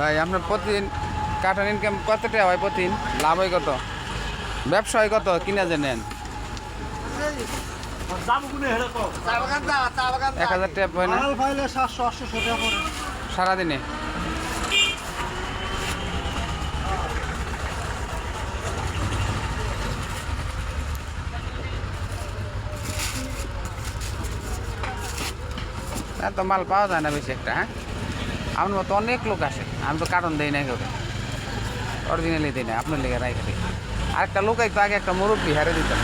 ভাই আপনার প্রতিদিন কাঠের ইনকাম কত টাকা হয় প্রতিদিন? লাভ হয় কত? ব্যবসা হয় কত? কিনা যে নেন 1,000 টাকা হয় না সারাদিনে? এত মাল পাওয়া যায় না বেশি একটা। হ্যাঁ, আমার মতো অনেক লোক আসে, আমি তো কারণ দিই না কেউকে, অরিজিনালি দিই না, আপনার লেগে রাই খালি। আরেকটা লোক তো আগে একটা মুরব্বী হারে দিতাম।